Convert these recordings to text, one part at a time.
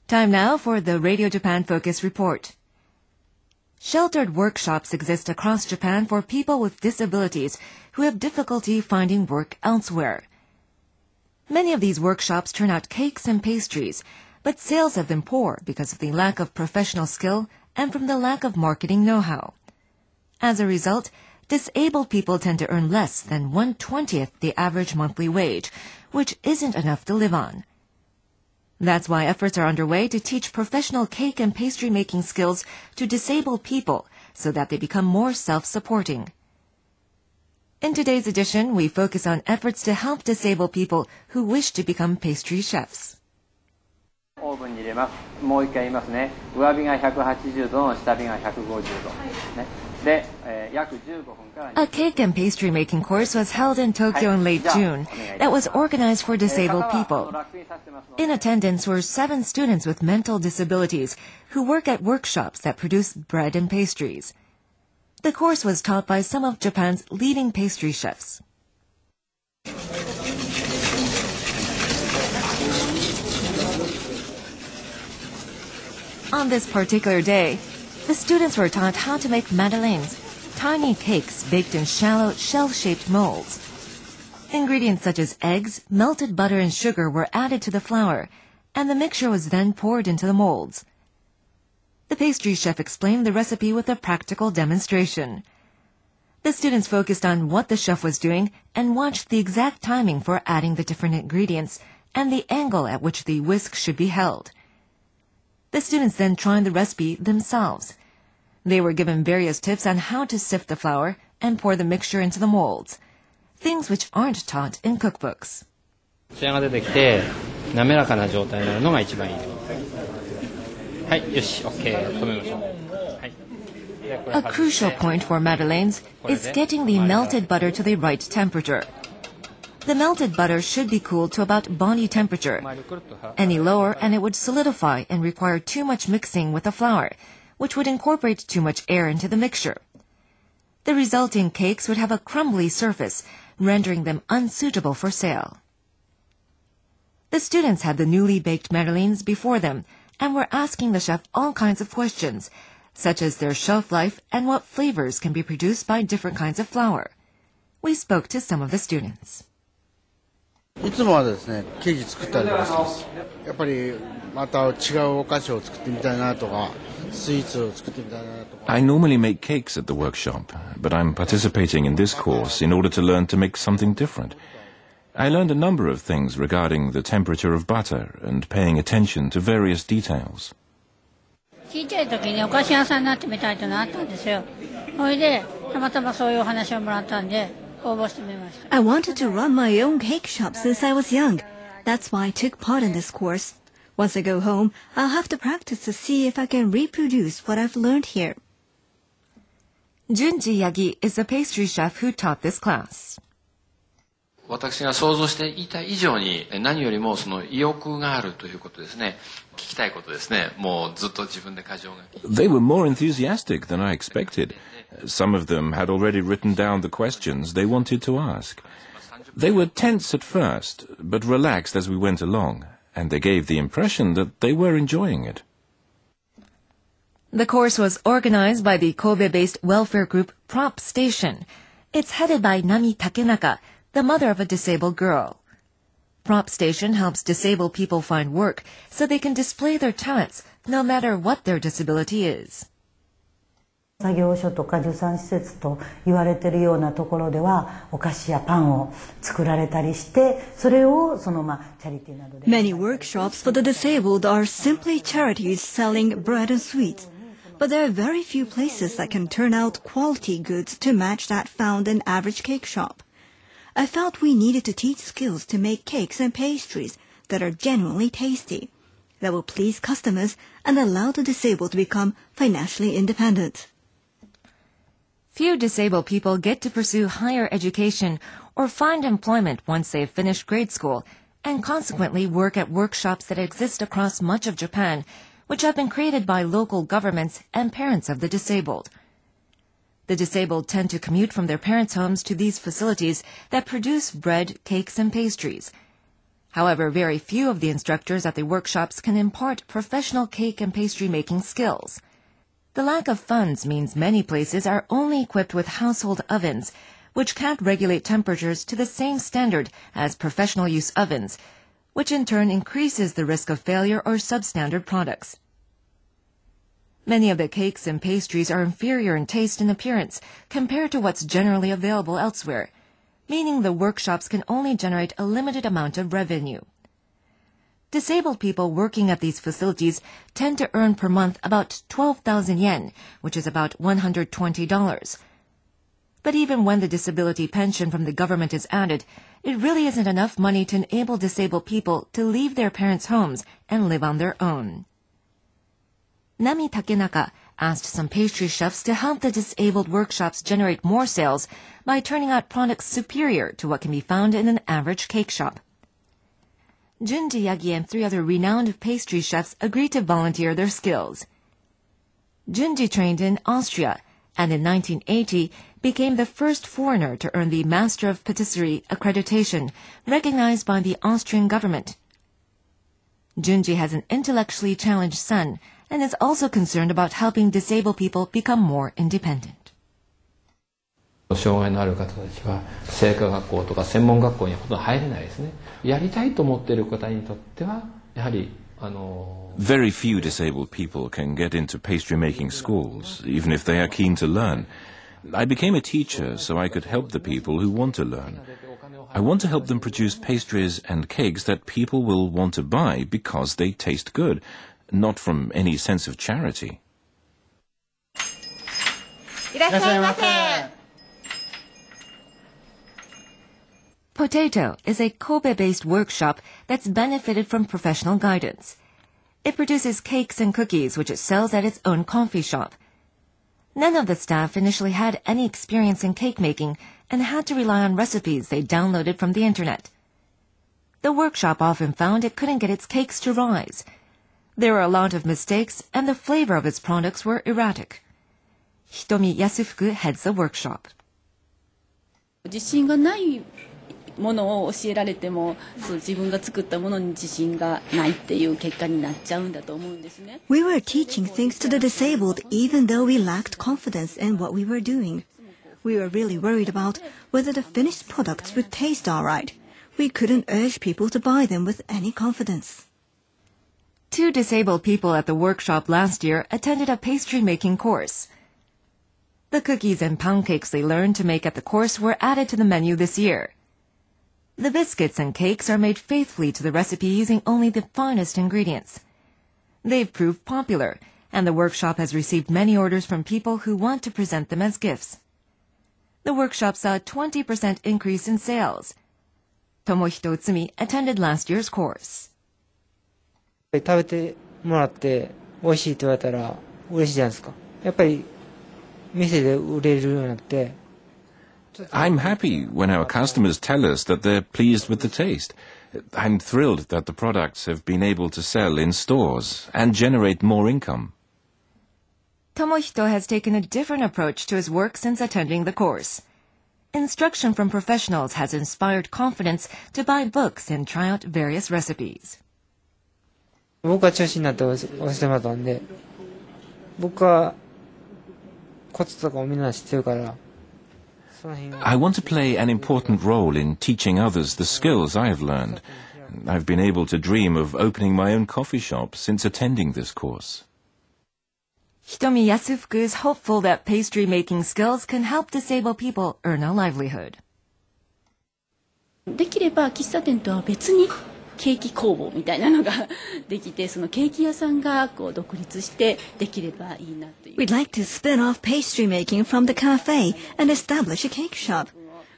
Time now for the Radio Japan Focus Report. Sheltered workshops exist across Japan for people with disabilities who have difficulty finding work elsewhere. Many of these workshops turn out cakes and pastries, but sales have been poor because of the lack of professional skill and from the lack of marketing know-how. As a result, disabled people tend to earn less than 1/20th the average monthly wage, which isn't enough to live on. That's why efforts are underway to teach professional cake and pastry making skills to disabled people so that they become more self-supporting. In today's edition, we focus on efforts to help disabled people who wish to become pastry chefs. オーブンに入れます。もう一回言いますね。上火が180度の下火が150度。ね。で、約15分から。A cake and pastry making course was held in Tokyo in late June that was organized for disabled people. In attendance were 7 students with mental disabilities who work at workshops that produce bread and pastries. The course was taught by some of Japan's leading pastry chefs. On this particular day, the students were taught how to make madeleines, tiny cakes baked in shallow, shell-shaped molds. Ingredients such as eggs, melted butter, and sugar were added to the flour, and the mixture was then poured into the molds. The pastry chef explained the recipe with a practical demonstration. The students focused on what the chef was doing and watched the exact timing for adding the different ingredients and the angle at which the whisk should be held. The students then tried the recipe themselves. They were given various tips on how to sift the flour and pour the mixture into the molds, things which aren't taught in cookbooks. ツヤが出てきて滑らかな状態になるのが一番いいです。はい、よし、OK、止めましょう。はい。A crucial point for madeleines is getting the melted butter to the right temperature. The melted butter should be cooled to about body temperature. Any lower and it would solidify and require too much mixing with the flour, which would incorporate too much air into the mixture. The resulting cakes would have a crumbly surface, rendering them unsuitable for sale. The students had the newly baked madeleines before them and were asking the chef all kinds of questions, such as their shelf life and what flavors can be produced by different kinds of flour. We spoke to some of the students. いつもはですね、ケーキ作ったりとかします。やっぱりまた違うお菓子を作ってみたいなとか、スイーツを作ってみたいなとか。I normally make cakes at the workshop, but I'm participating in this course in order to learn to make something different. I learned a number of things regarding the temperature of butter and paying attention to various details. ちっちゃい時にお菓子屋さんになってみたいとなったんですよ。それでたまたまそういうお話をもらったんで。I wanted to run my own cake shop since I was young. That's why I took part in this course. Once I go home, I'll have to practice to see if I can reproduce what I've learned here. Junji Yagi is the pastry chef who taught this class. 私が想像していた以上に何よりもその意欲があるということですね。聞きたいことですね。もうずっと自分で箇条が。They were more enthusiastic than I expected. Some of them had already written down the questions they wanted to ask. They were tense at first, but relaxed as we went along, and they gave the impression that they were enjoying it. The course was organized by the Kobe-based welfare group Prop Station. It's headed by Nami Takenaka, the mother of a disabled girl. Prop Station helps disabled people find work so they can display their talents no matter what their disability is. 作業所とか助産施設と言われているようなところではお菓子やパンを作られたりしてそれをチャリティーなどで Many workshops for the disabled are simply charities selling bread and sweets. But there are very few places that can turn out quality goods to match that found in average cake shop. I felt we needed to teach skills to make cakes and pastries that are genuinely tasty, that will please customers and allow the disabled to become financially independent. Few disabled people get to pursue higher education or find employment once they've finished grade school, and consequently work at workshops that exist across much of Japan, which have been created by local governments and parents of the disabled. The disabled tend to commute from their parents' homes to these facilities that produce bread, cakes, and pastries. However, very few of the instructors at the workshops can impart professional cake and pastry making skills. The lack of funds means many places are only equipped with household ovens, which can't regulate temperatures to the same standard as professional use ovens, which in turn increases the risk of failure or substandard products. Many of the cakes and pastries are inferior in taste and appearance compared to what's generally available elsewhere, meaning the workshops can only generate a limited amount of revenue. Disabled people working at these facilities tend to earn per month about 12,000 yen, which is about $120. But even when the disability pension from the government is added, it really isn't enough money to enable disabled people to leave their parents' homes and live on their own. Nami Takenaka asked some pastry chefs to help the disabled workshops generate more sales by turning out products superior to what can be found in an average cake shop. Junji Yagi and 3 other renowned pastry chefs agreed to volunteer their skills. Junji trained in Austria and in 1980 became the first foreigner to earn the Master of Patisserie accreditation recognized by the Austrian government. Junji has an intellectually challenged son and is also concerned about helping disabled people become more independent. 障害のある方たちは製菓学校とか専門学校にはほとんど入れないですね。やりたいと思っている方にとってはやはりVery few disabled people can get into pastry making schools, even if they are keen to learn. I became a teacher so I could help the people who want to learn. I want to help them produce pastries and cakes that people will want to buy because they taste good, not from any sense of charity. Potato is a Kobe-based workshop that's benefited from professional guidance. It produces cakes and cookies, which it sells at its own coffee shop. None of the staff initially had any experience in cake making and had to rely on recipes they downloaded from the internet. The workshop often found it couldn't get its cakes to rise. There were a lot of mistakes, and the flavor of its products were erratic. Hitomi Yasufuku heads the workshop. 自信がないものを教えられても、自分が作ったものに自信がないっていう結果になっちゃうんだと思うんですね。We were teaching things to the disabled even though we lacked confidence in what we were doing. We were really worried about whether the finished products would taste all right. We couldn't urge people to buy them with any confidence. 2 disabled people at the workshop last year attended a pastry making course. The cookies and pound cakes they learned to make at the course were added to the menu this year. The biscuits and cakes are made faithfully to the recipe using only the finest ingredients. They've proved popular, and the workshop has received many orders from people who want to present them as gifts. The workshop saw a 20% increase in sales. Tomohito Utsumi attended last year's course. 食べてもらって美味しいと言われたら嬉しいじゃないですか。やっぱり店で売れるようになって。I'm happy when our customers tell us that they're pleased with the taste. I'm thrilled that the products have been able to sell in stores and generate more income. Tomohito has taken a different approach to his work since attending the course. Instruction from professionals has inspired confidence to buy books and try out various recipes. 僕が中心になって教えてもらったんで、僕はコツとかをみんな知ってるから。I want to play an important role in teaching others the skills I have learned. I've been able to dream of opening my own coffee shop since attending this course. Hitomi Yasufuku is hopeful that pastry making skills can help disabled people earn a livelihood. できれば喫茶店とは別にケーキ工房みたいなのができて、そのケーキ屋さんがこう独立してできればいいなという。We'd like to spin off pastry making from the cafe and establish a cake shop.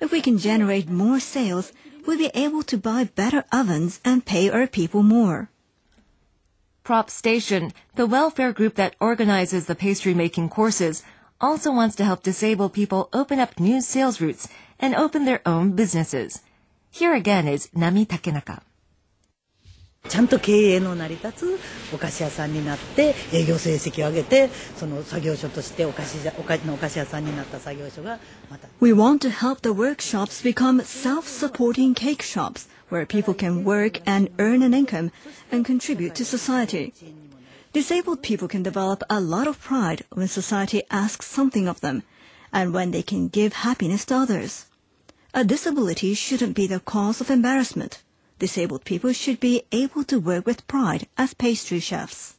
If we can generate more sales, we'll be able to buy better ovens and pay our people more. Prop Station, the welfare group that organizes the pastry making courses, also wants to help disabled people open up new sales routes and open their own businesses. Here again is Nami Takenaka. ちゃんと経営の成り立つお菓子屋さんになって営業成績を上げてその作業所としてお菓子屋さんになった作業所がまた We want to help the workshops become self-supporting cake shops where people can work and earn an income and contribute to society. Disabled people can develop a lot of pride when society asks something of them and when they can give happiness to others. A disability shouldn't be the cause of embarrassment. Disabled people should be able to work with pride as pastry chefs.